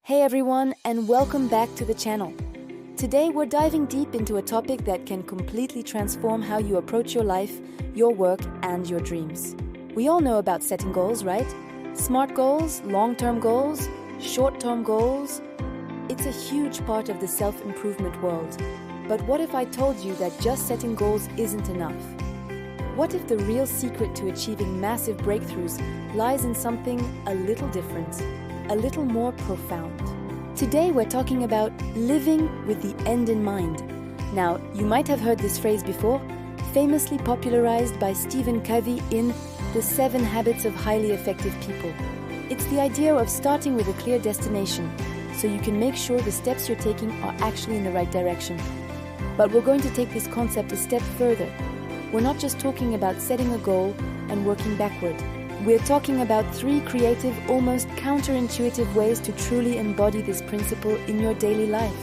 Hey everyone, and welcome back to the channel. Today we're diving deep into a topic that can completely transform how you approach your life, your work, and your dreams. We all know about setting goals, right? Smart goals, long-term goals, short-term goals. It's a huge part of the self-improvement world. But what if I told you that just setting goals isn't enough? What if the real secret to achieving massive breakthroughs lies in something a little different? A little more profound. Today we're talking about living with the end in mind. Now, you might have heard this phrase before, famously popularized by Stephen Covey in The 7 Habits of Highly Effective People. It's the idea of starting with a clear destination, so you can make sure the steps you're taking are actually in the right direction. But we're going to take this concept a step further. We're not just talking about setting a goal and working backward. We're talking about 3 creative, almost counterintuitive ways to truly embody this principle in your daily life,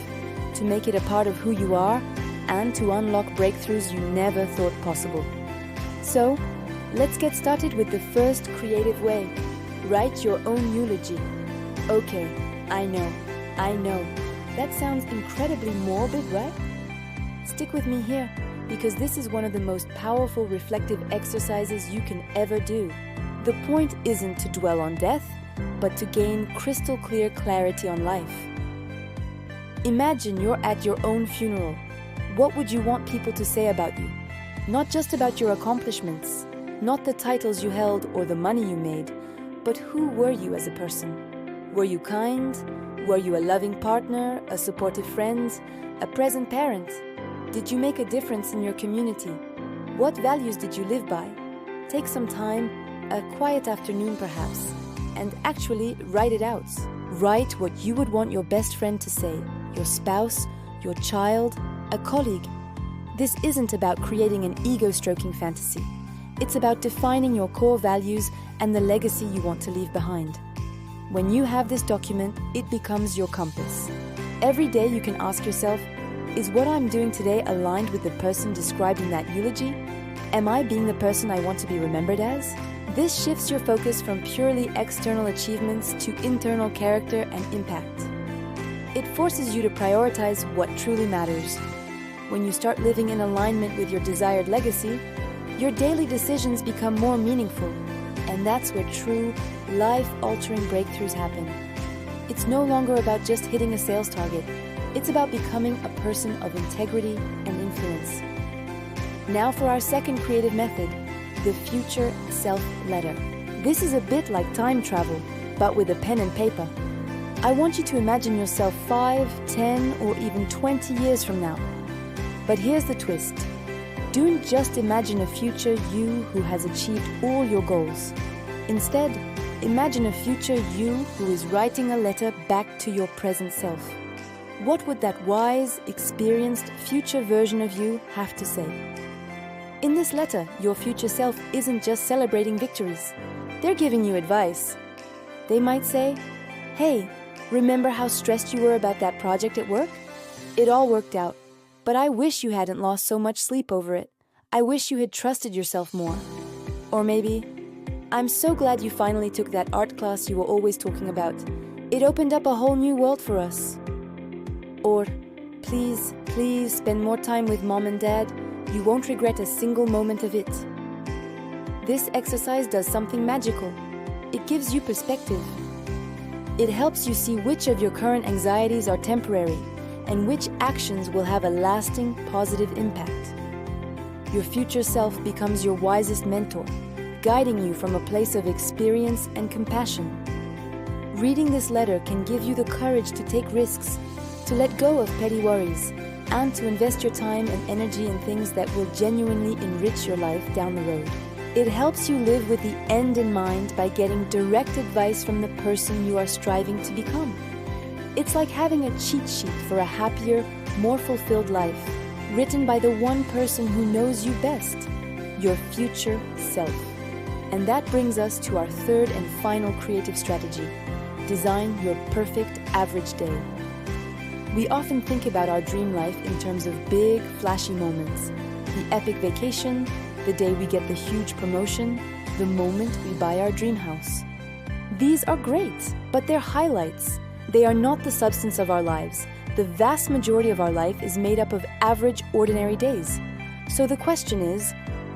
to make it a part of who you are, and to unlock breakthroughs you never thought possible. So, let's get started with the first creative way. Write your own eulogy. Okay, I know. That sounds incredibly morbid, right? Stick with me here, because this is one of the most powerful reflective exercises you can ever do. The point isn't to dwell on death, but to gain crystal clear clarity on life. Imagine you're at your own funeral. What would you want people to say about you? Not just about your accomplishments, not the titles you held or the money you made, but who were you as a person? Were you kind? Were you a loving partner, a supportive friend, a present parent? Did you make a difference in your community? What values did you live by? Take some time, a quiet afternoon perhaps, and actually write it out. Write what you would want your best friend to say, your spouse, your child, a colleague. This isn't about creating an ego-stroking fantasy. It's about defining your core values and the legacy you want to leave behind. When you have this document, it becomes your compass. Every day you can ask yourself, is what I'm doing today aligned with the person described in that eulogy? Am I being the person I want to be remembered as? This shifts your focus from purely external achievements to internal character and impact. It forces you to prioritize what truly matters. When you start living in alignment with your desired legacy, your daily decisions become more meaningful, and that's where true, life-altering breakthroughs happen. It's no longer about just hitting a sales target. It's about becoming a person of integrity and influence. Now for our second creative method, the future self letter. This is a bit like time travel, but with a pen and paper. I want you to imagine yourself 5, 10, or even 20 years from now. But here's the twist. Don't just imagine a future you who has achieved all your goals. Instead, imagine a future you who is writing a letter back to your present self. What would that wise, experienced, future version of you have to say? In this letter, your future self isn't just celebrating victories. They're giving you advice. They might say, hey, remember how stressed you were about that project at work? It all worked out, but I wish you hadn't lost so much sleep over it. I wish you had trusted yourself more. Or maybe, I'm so glad you finally took that art class you were always talking about. It opened up a whole new world for us. Or, please spend more time with mom and dad. You won't regret a single moment of it. This exercise does something magical. It gives you perspective. It helps you see which of your current anxieties are temporary and which actions will have a lasting positive impact. Your future self becomes your wisest mentor, guiding you from a place of experience and compassion. Reading this letter can give you the courage to take risks, to let go of petty worries, and to invest your time and energy in things that will genuinely enrich your life down the road. It helps you live with the end in mind by getting direct advice from the person you are striving to become. It's like having a cheat sheet for a happier, more fulfilled life, written by the one person who knows you best, your future self. And that brings us to our third and final creative strategy: design your perfect average day. We often think about our dream life in terms of big, flashy moments. The epic vacation, the day we get the huge promotion, the moment we buy our dream house. These are great, but they're highlights. They are not the substance of our lives. The vast majority of our life is made up of average, ordinary days. So the question is,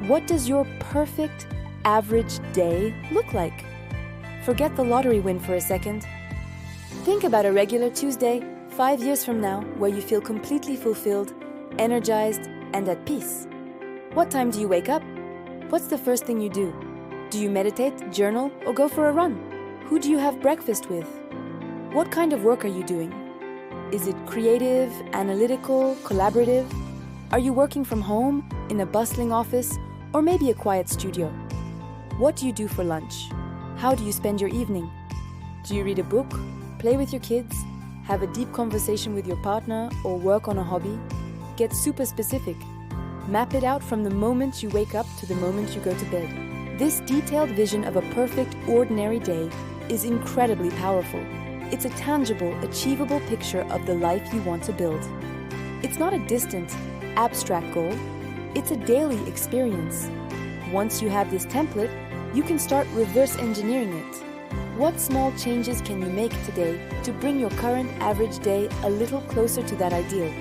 what does your perfect, average day look like? Forget the lottery win for a second. Think about a regular Tuesday, 5 years from now, where you feel completely fulfilled, energized, and at peace. What time do you wake up? What's the first thing you do? Do you meditate, journal, or go for a run? Who do you have breakfast with? What kind of work are you doing? Is it creative, analytical, collaborative? Are you working from home, in a bustling office, or maybe a quiet studio? What do you do for lunch? How do you spend your evening? Do you read a book, play with your kids, have a deep conversation with your partner, or work on a hobby? Get super specific. Map it out from the moment you wake up to the moment you go to bed. This detailed vision of a perfect, ordinary day is incredibly powerful. It's a tangible, achievable picture of the life you want to build. It's not a distant, abstract goal. It's a daily experience. Once you have this template, you can start reverse engineering it. What small changes can you make today to bring your current average day a little closer to that ideal?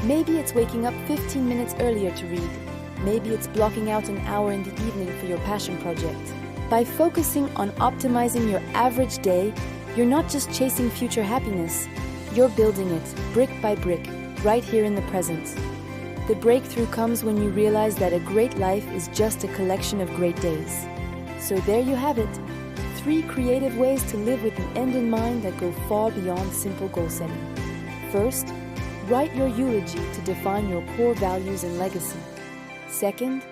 Maybe it's waking up 15 minutes earlier to read. Maybe it's blocking out an hour in the evening for your passion project. By focusing on optimizing your average day, you're not just chasing future happiness, you're building it brick by brick, right here in the present. The breakthrough comes when you realize that a great life is just a collection of great days. So there you have it, 3 creative ways to live with the end in mind that go far beyond simple goal setting. First, write your eulogy to define your core values and legacy. Second,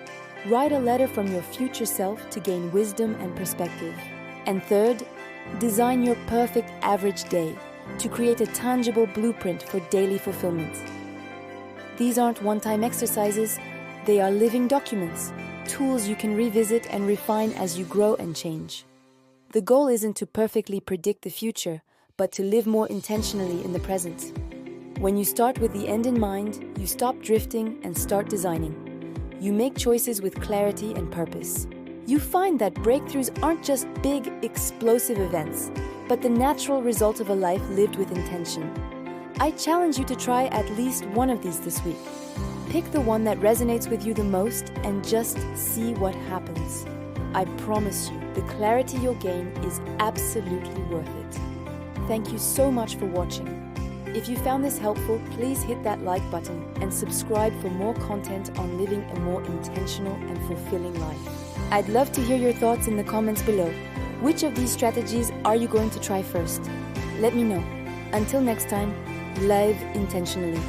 write a letter from your future self to gain wisdom and perspective. And third, design your perfect average day to create a tangible blueprint for daily fulfillment. These aren't one-time exercises, they are living documents, tools you can revisit and refine as you grow and change. The goal isn't to perfectly predict the future, but to live more intentionally in the present. When you start with the end in mind, you stop drifting and start designing. You make choices with clarity and purpose. You find that breakthroughs aren't just big, explosive events, but the natural result of a life lived with intention. I challenge you to try at least one of these this week. Pick the one that resonates with you the most and just see what happens. I promise you, the clarity you'll gain is absolutely worth it. Thank you so much for watching. If you found this helpful, please hit that like button and subscribe for more content on living a more intentional and fulfilling life. I'd love to hear your thoughts in the comments below. Which of these strategies are you going to try first? Let me know. Until next time, live intentionally.